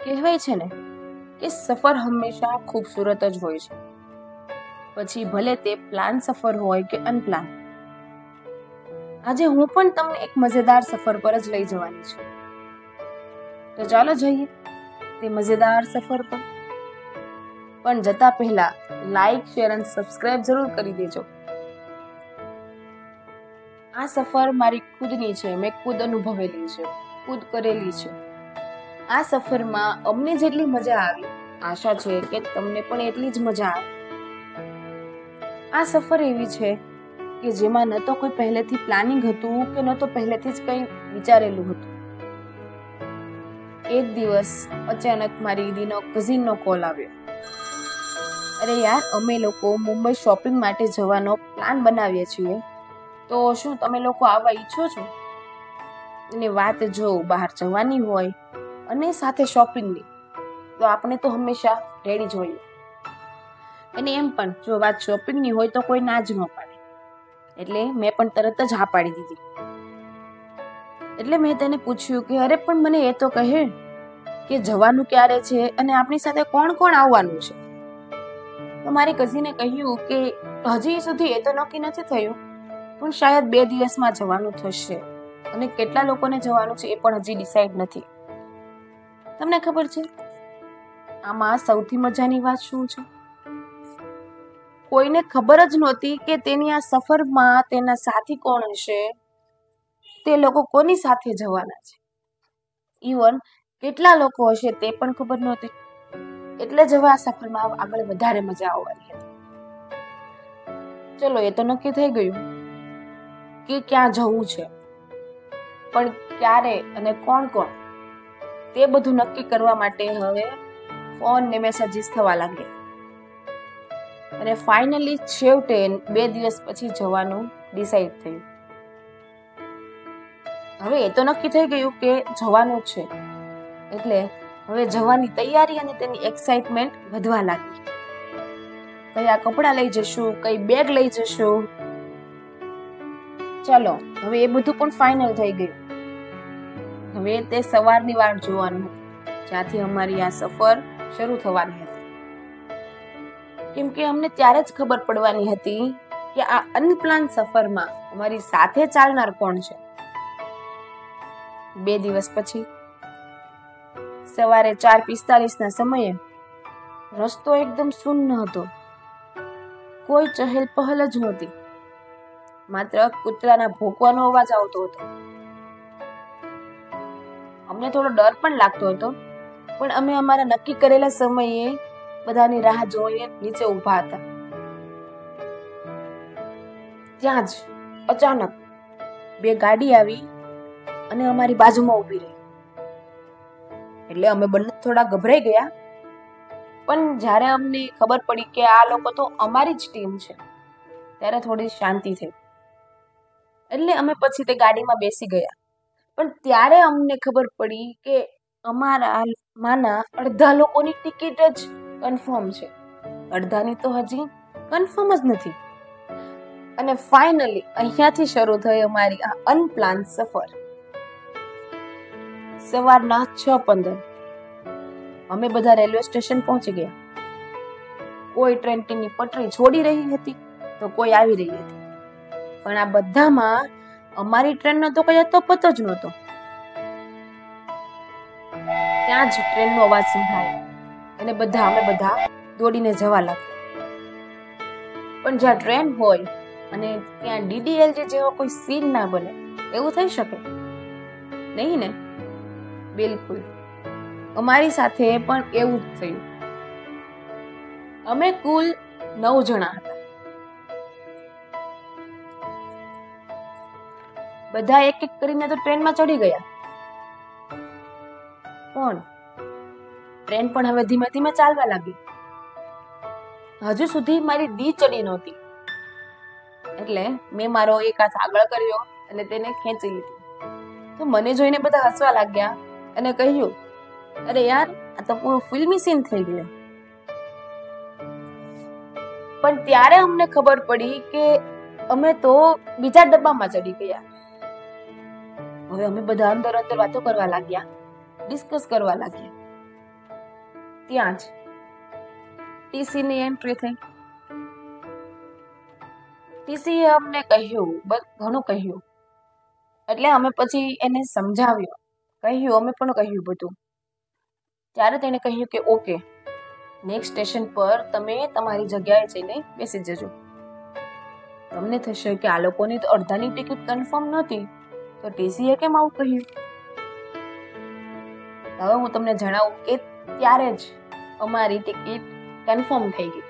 કહેવાય છે ને કે સફર હંમેશા ખૂબસૂરત જ હોય છે, પછી ભલે તે પ્લાન સફર હોય કે અનપ્લાન. આજે હું પણ તમને એક મજેદાર સફર પર જ લઈ જવાની છું. તો ચાલો જઈએ તે મજેદાર સફર પર. પણ જતા પહેલા લાઈક, શેર અને સબસ્ક્રાઇબ જરૂર કરી દેજો. આ સફર મારી ખુદની છે, મેં ખુદ અનુભવેલી છે, ખુદ કરેલી છે. આ સફરમાં અમને જેટલી મજા આવી, આશા છે કે તમને પણ એટલી જ મજા આવે. આ સફર એવી છે કે જેમાં ન તો કોઈ પહેલેથી પ્લાનિંગ હતું કે ન તો પહેલેથી જ કંઈ વિચારેલું હતું. એક દિવસ અચાનક મારી દીદીનો કઝિનનો કોલ આવ્યો. અરે યાર, અમે લોકો મુંબઈ શોપિંગ માટે જવાનો પ્લાન બનાવીએ છીએ, તો શું તમે લોકો આવવા ઈચ્છો છો? અને વાત જો બહાર જવાની હોય અને સાથે શોપિંગની, તો આપણે તો હંમેશા રેડી જ હોઈએ. અને એમ પણ જો વાત શોપિંગની હોય તો કોઈ ના જ ન પાડે. એટલે મેં પણ તરત જ હા પાડી દીધી. એટલે મેં તેને પૂછ્યું કે અરે પણ મને એ તો કહે કે જવાનું ક્યારે છે અને આપણી સાથે કોણ કોણ આવવાનું છે. તો મારી કઝિને કહ્યું કે હજી સુધી એ તો નક્કી નથી થયું, પણ શાયદ 2 દિવસમાં જવાનું થશે અને કેટલા લોકોને જવાનું છે એ પણ હજી ડિસાઈડ નથી. તમને ખબર છે આમાં સૌથી મજાની વાત શું છે? કોઈને ખબર જ નહોતી કે તેની આ સફરમાં તેના સાથી કોણ હશે, તે લોકો કોની સાથે જવાના છે. ઈવન કેટલા લોકો હશે તે પણ ખબર નહોતી. એટલે જ હવે આ સફરમાં આગળ વધારે મજા આવવાની હતી. ચલો, એ તો નક્કી થઈ ગયું કે ક્યાં જવું છે, પણ ક્યારે અને કોણ કોણ, તે બધું નક્કી કરવા માટે હવે ફોન ને મેસેજીસ થવા લાગ્યા. અને ફાઇનલી છેવટે 2 દિવસ પછી જવાનું ડિસાઈડ થયું. હવે એ તો નક્કી થઈ ગયું કે જવાનું છે, એટલે હવે જવાની તૈયારી અને તેની એક્સાઇટમેન્ટ વધવા લાગી. કયા કપડાં લઈ જશું, કઈ બેગ લઈ જશું. ચાલો, હવે એ બધું પણ ફાઇનલ થઈ ગયું. હવે તે સવારની વાટ જોવાનું હતું, જ્યાંથી અમારી આ સફર શરૂ થવાની હતી. કેમ કે અમને ત્યારે જ ખબર પડવાની હતી કે આ અનપ્લાન સફરમાં અમારી સાથે ચાલનાર કોણ છે. 2 દિવસ પછી સવારે 4:45 સમયે રસ્તો એકદમ શૂન્ય હતો. કોઈ ચહેલ પહલ જ નહોતી. માત્ર કૂતરાના ભોંકવાનો અવાજ આવતો હતો. અમને થોડો ડર પણ લાગતો હતો, પણ અમે અમારા નક્કી કરેલા સમયે બધાની રાહ જોઈને નીચે ઊભા હતા. ત્યાં જ અચાનક 2 ગાડી આવી અને અમારી બાજુમાં ઊભી રહી. એટલે અમે બંને થોડા ગભરાઈ ગયા, પણ જ્યારે અમને ખબર પડી કે આ લોકો તો અમારી જ ટીમ છે, ત્યારે થોડી શાંતિ થઈ. એટલે અમે પછી તે ગાડીમાં બેસી ગયા. પણ ત્યારે અમને ખબર પડી કે અમારા માના અડધા લોકોની ટિકિટ જ કન્ફર્મ છે, અડધાની તો હજી કન્ફર્મ જ નથી. અને ફાઇનલી અહીંયાથી શરૂ થઈ અમારી આ અનપ્લાન સફર. સવારના 6:15 અમે બધા રેલવે સ્ટેશન પહોંચી ગયા. કોઈ ટ્રેન તેની પટરી છોડી રહી હતી તો કોઈ આવી રહી હતી, પણ આ બધામાં અમારી ટ્રેનનો તો કઈ પતો જ નહોતો. ત્યાં જ ટ્રેનનો અવાજ સંભળાયો અને અમે બધા દોડીને જવા લાગ્યા. પણ જ્યાં ટ્રેન હોય અને ત્યાં DDLJ જેવો કોઈ સીન ના બને, એવું થઈ શકે નહીં ને? બિલકુલ, અમારી સાથે પણ એવું જ થયું. અમે કુલ 9 જણા હતા. બધા એક એક કરીને તો ટ્રેનમાં ચડી ગયા, પણ ટ્રેન પણ હવે ધીમે ધીમે ચાલવા લાગી. હજુ સુધી મારી દી ચડી નહોતી, એટલે મેં મારો એક હાથ આગળ કર્યો અને તેને ખેંચી લીધી. તો મને જોઈને બધા હસવા લાગ્યા અને કહ્યું, અરે યાર, આ તો પૂરો ફિલ્મી સીન થઈ ગયો. પણ ત્યારે અમને ખબર પડી કે અમે તો બીજા ડબ્બામાં ચડી ગયા. હવે અમે બધા અંદર અંદર વાતો કરવા લાગ્યા, ડિસ્કસ કરવા લાગ્યા. ત્યાં જ ટીસીની એન્ટ્રી થઈ. ટીસીએ અમને કહ્યું, ઘણું કહ્યું. એટલે અમે પછી એને સમજાવ્યો, કહ્યું, અમે પણ કહ્યું બધું. ત્યારે તેણે કહ્યું કે ઓકે, નેક્સ્ટ સ્ટેશન પર તમે તમારી જગ્યાએ જઈને બેસી જજો. તમને થશે કે આ લોકોની તો અડધાની ટિકિટ કન્ફર્મ નહોતી, તો ટીસીએ કેમ આવું કહ્યું? હવે હું તમને જણાવું કે ત્યારે જ અમારી ટિકિટ કન્ફર્મ થઈ ગઈ.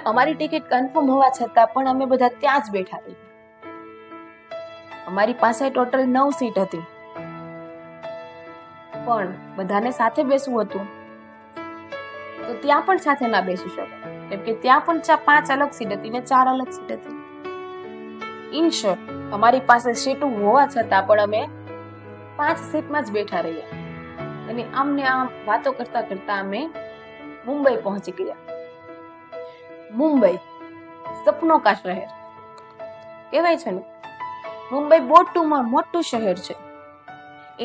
અમારી ટિકિટ કન્ફર્મ હોવા છતાં પણ અમે બધા ત્યાં જ બેઠા રહી. અમારી પાસે ટોટલ 9 સીટ હતી, પણ બધાને સાથે બેસવું હતું તો ત્યાં પણ સાથે ના બેસી શકે, કેમ કે ત્યાં પણ 5 અલગ સીટ હતી ને 4 અલગ સીટ હતી. ઇન શોર્ટ, અમારી પાસે સીટ હોવા છતાં પણ અમે 5 સીટમાં જ બેઠા રહ્યા અને આમને આમ વાતો કરતા કરતા અમે મુંબઈ પહોંચી ગયા. મુંબઈ સપનો કા શહેર કહેવાય છે ને. મુંબઈ મોટું શહેર છે.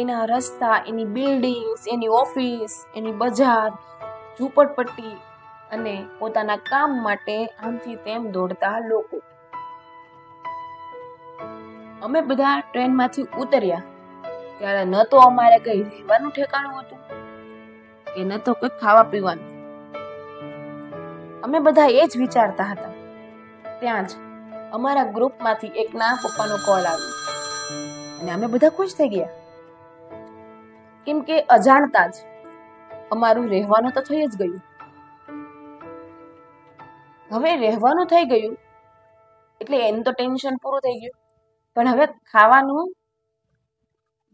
એના રસ્તા, એની બિલ્ડિંગ્સ, એની ઓફિસ, એની બજાર, ઝૂંપડપટ્ટી અને પોતાના કામ માટે આમથી તેમ દોડતા લોકો. અમે બધા ટ્રેનમાંથી ઉતર્યા ત્યારે ન તો અમારે કઈ રહેવાનું ઠેકાણું હતું કે ન તો કોઈ ખાવા પીવાનું. અમે બધા એ જ વિચારતા હતા. ત્યાં જ અમારા ગ્રુપમાંથી એકના પપ્પાનો કોલ આવ્યો અને અમે બધા ખુશ થઈ ગયા, કેમ કે અજાણતા જ અમારું રહેવાનું તો થઈ જ ગયું. હવે રહેવાનું થઈ ગયું એટલે એનું તો ટેન્શન પૂરું થઈ ગયું, પણ હવે ખાવાનું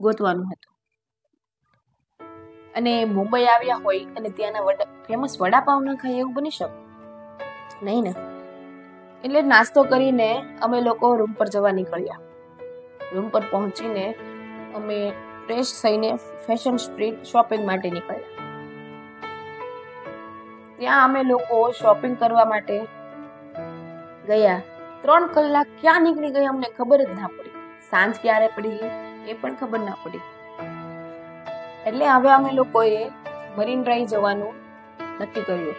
ગોતવાનું હતું. અને મુંબઈ આવ્યા હોય અને ત્યાંના ફેમસ વડાપાવ ન ખાય એવું બની શકે નહીં ને. એટલે નાસ્તો કરીને અમે લોકો રૂમ પર જવા નીકળ્યા. રૂમ પર પહોંચીને અમે ફ્રેશ થઈને ફેશન સ્ટ્રીટ શોપિંગ માટે નીકળ્યા. ત્યાં અમે લોકો શોપિંગ કરવા માટે ગયા. 3 કલાક ક્યાં નીકળી ગયા અમને ખબર જ ના પડી. સાંજ ક્યારે પડી એ પણ ખબર ના પડી. એટલે હવે અમે લોકોએ મરીન ડ્રાઈવ જવાનું નક્કી કર્યું.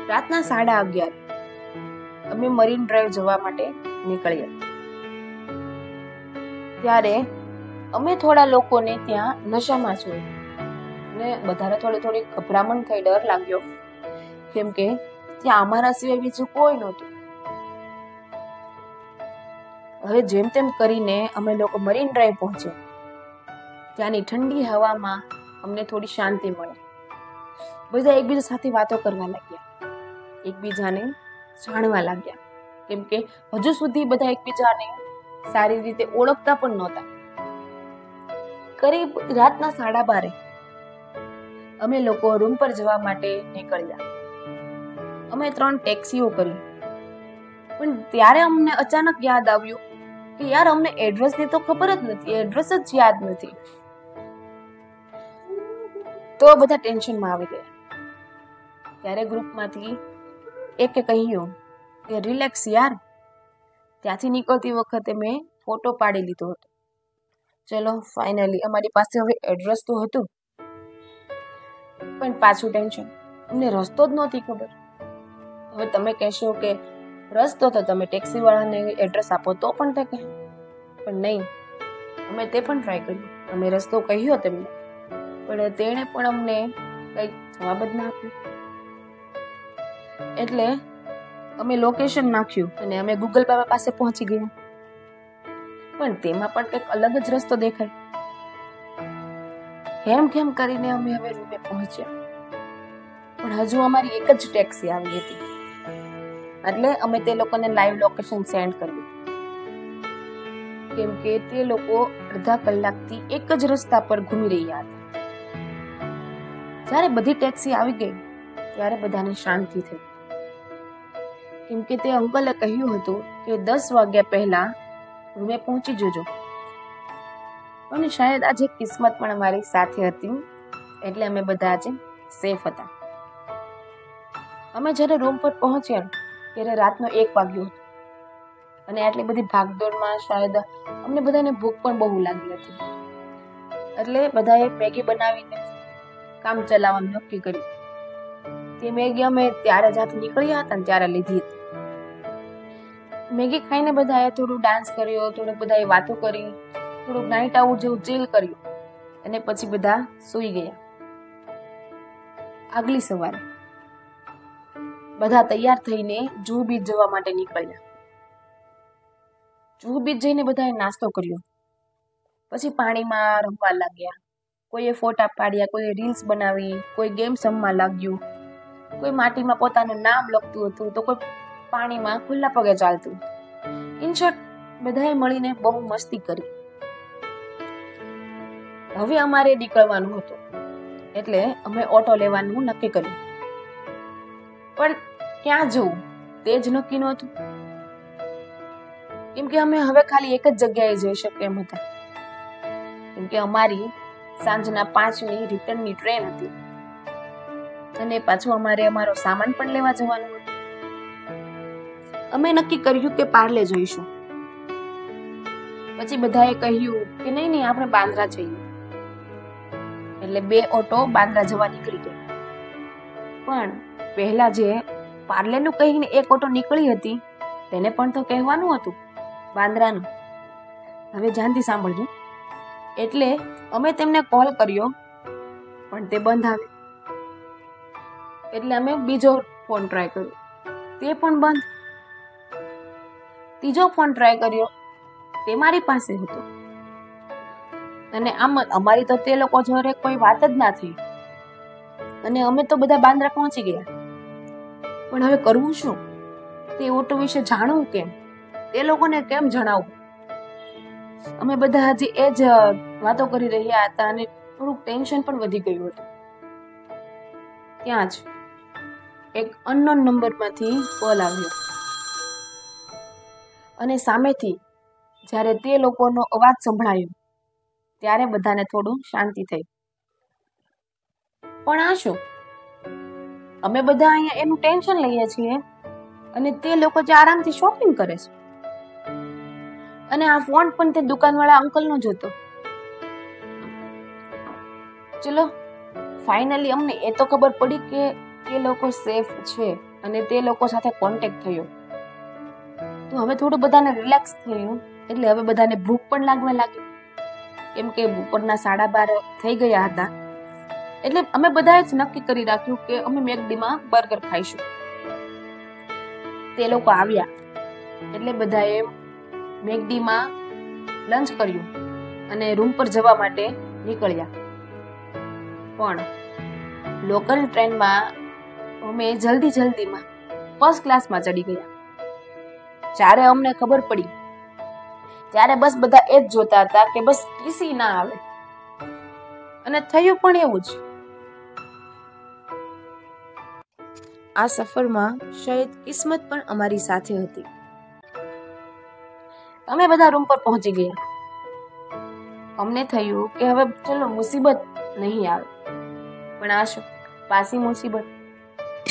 રાતના 11:30 અમે મરીન ડ્રાઈવ જવા માટે નીકળ્યા. ત્યારે અમે થોડા લોકોને ત્યાં નશામાં જોયું ને બધાને થોડી ગભરામણ થઈ, ડર લાગ્યો, કેમ કે ત્યાં અમારા સિવાય બીજું કોઈ નહોતું. હવે જેમ તેમ કરીને અમે લોકો મરીન ડ્રાઈવ પહોંચ્યા. ત્યાંની ઠંડી હવામાં અમને થોડી શાંતિ મળી. બધા એકબીજા સાથે વાતો કરવા લાગ્યા, એકબીજાને જાણવા લાગ્યા, કેમ કે હજુ સુધી બધા એકબીજાને સારી રીતે ઓળખતા પણ નહોતા. કરીબ રાતના 12:30 અમે લોકો રૂમ પર જવા માટે નીકળ્યા. અમે 3 ટેક્સીઓ કરી, પણ ત્યારે અમને અચાનક યાદ આવ્યું કે યાર અમને એડ્રેસની તો ખબર જ નથી, એડ્રેસ જ યાદ નથી. તો બધા ટેન્શનમાં આવી ગયા. ત્યારે ગ્રુપમાંથી એકે કહ્યું કે રિલેક્સ યાર, ત્યાંથી નીકળતી વખતે મેં ફોટો પાડી લીધો હતો. ચલો ફાઇનલી અમારી પાસે હવે એડ્રેસ તો હતું, પણ પાછું ટેન્શન, અમને રસ્તો જ નહોતી ખબર. હવે તમે કહેશો કે રસ્તો તો તમે ટેક્સી વાળાને એડ્રેસ આપો તો પણ તે કહે, પણ નહીં, અમે તે પણ ટ્રાય કર્યું. અમે રસ્તો કહ્યો તેમને, પણ તેણે પણ અમને કઈ જવાબ જ ના આપ્યો. એટલે અમે લોકેશન નાખ્યું અને અમે ગૂગલ મેપ પાસે પહોંચી ગયા, પણ તેમાં પણ કંઈક અલગ જ રસ્તો દેખાય. કેમ કરીને અમે હવે રૂમે પહોંચ્યા, પણ હજુ અમારી એક જ ટેક્સી આવી હતી. એટલે અમે તે લોકોને લાઈવ લોકેશન સેન્ડ કર્યું, કેમ કે તે લોકો અડધા કલાકથી એક જ રસ્તા પર ઘૂમી રહ્યા હતા. જ્યારે બધી ટેક્સી આવી ગઈ ત્યારે બધાને શાંતિ થઈ, કેમ કે તે અંકલે કહ્યું હતું કે 10 વાગ્યા પહેલા રૂમે પહોંચી જજો. અને શાયદ આજે કિસ્મત પણ અમારી સાથે હતી, એટલે અમે બધા આજે સેફ હતા. અમે જ્યારે રૂમ પર પહોંચ્યા ત્યારે રાતનો 1 વાગ્યો હતો અને આટલી બધી ભાગદોડમાં શાયદ અમને બધાને ભૂખ પણ બહુ લાગી હતી. એટલે બધાએ મેગી બનાવીને કામ ચલાવવાનું નક્કી કર્યું. તે મેગી અમે ત્યારે જ્યાંથી નીકળ્યા હતા ને ત્યારે લીધી હતી. મેગી ખાઈને બધાએ થોડું ડાન્સ કર્યો, થોડુંક બધાએ વાતો કરી, થોડુંક નાઇટ આઉટ જેવું ચીલ કર્યું અને પછી બધા સૂઈ ગયા. આગલી સવારે બધા તૈયાર થઈને જુહુ બીચ જવા માટે નીકળ્યા. જુહુ બીચ જઈને બધાએ નાસ્તો કર્યો, પછી પાણીમાં રમવા લાગ્યા. કોઈએ ફોટા પાડ્યા, કોઈએ રીલ્સ બનાવી, કોઈ ગેમ્સ રમવા લાગ્યું, કોઈ માટીમાં પોતાનું નામ લખતું હતું તો કોઈ પાણીમાં ખુલ્લા પગે ચાલતું. ઇન શોર્ટ બધાએ મળીને બહુ મસ્તી કરી. હવે અમારે નીકળવાનું હતું એટલે અમે ઓટો લેવાનું નક્કી કર્યું. પણ ક્યાં જવું તે જ નક્કી નહોતું, કેમ કે અમે હવે ખાલી એક જ જગ્યાએ જઈ શકીએ એમ હતા. કેમ કે અમારી સાંજના 5ની રિટર્નની ટ્રેન હતી અને પાછું અમારે અમારો સામાન પણ લેવા જવાનું હતું. અમે નક્કી કર્યું કે પાર્લે જઈશું. પછી બધાએ કહ્યું કે નહીં આપણે બાંદ્રા જઈએ. એટલે 2 ઓટો બાંદ્રા જવા નીકળી ગયા. પણ પહેલા જે પાર્લેનું કહીને 1 ઓટો નીકળી હતી તેને પણ તો કહેવાનું હતું બાંદ્રાનું. હવે ધ્યાનથી સાંભળજો. એટલે અમે તેમને કોલ કર્યો પણ તે બંધ આવે. એટલે અમે બીજો ફોન ટ્રાય કર્યો, તે પણ બંધ. ત્રીજો ફોન ટ્રાય કર્યો, તે મારી પાસે હતો અને આમ અમારી તો તે લોકો જોડે કોઈ વાત જ ના થઈ અને અમે તો બધા બાંદ્રા પહોંચી ગયા. પણ હવે કરવું શું? તે ઓટો વિશે જાણવું કેમ? તે લોકોને કેમ જણાવવું? અમે બધા હજી એ જ વાતો કરી રહ્યા હતા અને થોડુંક ટેન્શન પણ વધી ગયું હતું. ત્યાં જ એક અનનોન નંબરમાંથી કોલ આવ્યો અને સામેથી જ્યારે તે લોકોનો અવાજ સંભળાયો ત્યારે બધાને થોડું શાંતિ થઈ. પણ આ શું? અમે બધા અહીંયા એનું ટેન્શન લઈએ છીએ અને તે લોકો જે આરામથી શોપિંગ કરે છે. અને આ ફોન પણ તે દુકાનવાળા અંકલનો જ હતો. ચલો ફાઇનલી અમને એ તો ખબર પડી કે તે લોકો સેફ છે અને તે લોકો સાથે કોન્ટેક્ટ થયો. તો હવે થોડું બધાને રિલેક્સ થયું. એટલે હવે બધાને ભૂખ પણ લાગવા લાગી, કેમ કે બપોરના 12:30 થઈ ગયા હતા. એટલે અમે બધાએ જ નક્કી કરી રાખ્યું કે અમે મેકડીમાં બર્ગર ખાઈશું. તે લોકો આવ્યા એટલે બધાએ મેકડીમાં લંચ કર્યું અને રૂમ પર જવા માટે નીકળ્યા. પણ લોકલ ટ્રેનમાં અમે જલ્દીમાં ફર્સ્ટ ક્લાસમાં ચડી ગયા. જ્યારે અમને ખબર પડી ત્યારે બસ બધા એ જ જોતા હતા કે બસ ટીસી ના આવે. અને થયું પણ એવું જ. આ સફરમાં શાયદ કિસ્મત પણ અમારી સાથે હતી. અમે બધા રૂમ પર પહોંચી ગયા. અમને થયું કે હવે ચલો મુસીબત નહીં આવે. પણ આ શું પાછી મુસીબત.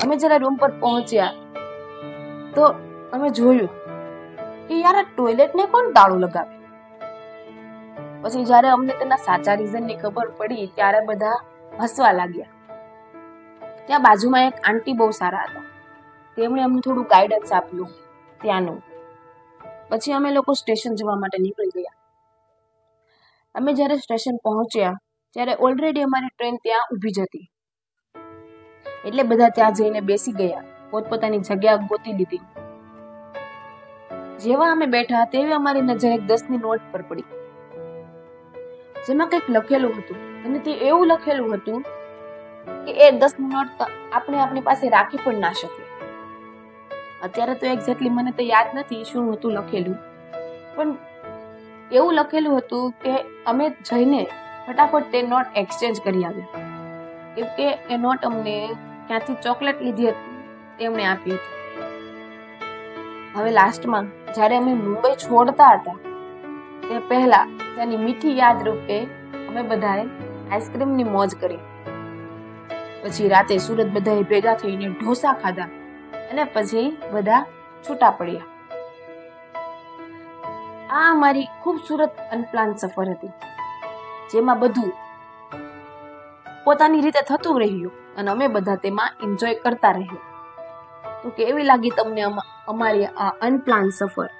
અમે જરા રૂમ પર પહોંચ્યા તો અમે જોયું કે યાર આ ટોયલેટને કોણ તાળું લગાવે. પછી જ્યારે અમને તેના સાચા રીઝનની ખબર પડી ત્યારે બધા હસવા લાગ્યા. ત્યાં બાજુમાં એક આંટી બહુ સારા હતા. તેમણે અમને થોડું ગાઈડન્સ આપ્યું ત્યાંનું. પછી અમે લોકો સ્ટેશન જવા માટે નીકળી ગયા. અમે જ્યારે સ્ટેશન પહોંચ્યા ત્યારે ઓલરેડી અમારી ટ્રેન ત્યાં ઊભી જ હતી. એટલે બધા ત્યાં જઈને બેસી ગયા, પોતપોતાની જગ્યા ગોતી લીધી. જેવા અમે બેઠા તેવી અમારી નજર એક 10ની નોટ પર પડી, જેમાં કંઈક લખેલું હતું. અને તે એવું લખેલું હતું કે એ 10ની નોટ આપણે આપણી પાસે રાખી પણ ના શકીએ. અત્યારે તો એક્ઝેક્ટલી મને તો યાદ નથી શું હતું લખેલું, પણ એવું લખેલું હતું કે અમે જઈને ફટાફટ તે નોટ એક્સચેન્જ કરી આવ્યા. કેમ કે એ નોટ અમને ક્યાંથી ચોકલેટ લીધી હતી તેમણે આપી હતી. હવે લાસ્ટમાં જ્યારે અમે મુંબઈ છોડતા હતા તે પહેલા તેની મીઠી યાદ રૂપે અમે બધાએ આઈસ્ક્રીમની મોજ કરી. પછી રાતે સુરત બધાએ ભેગા થઈને ઢોસા ખાધા અને પછી બધા છૂટા પડ્યા. આ અમારી ખૂબસૂરત અનપ્લાન સફર હતી. જેમાં બધું પોતાની રીતે થતું રહ્યું અને અમે બધા તેમાં એન્જોય કરતા રહ્યા. તો કેવી લાગી તમને અમારી આ અનપ્લાન સફર?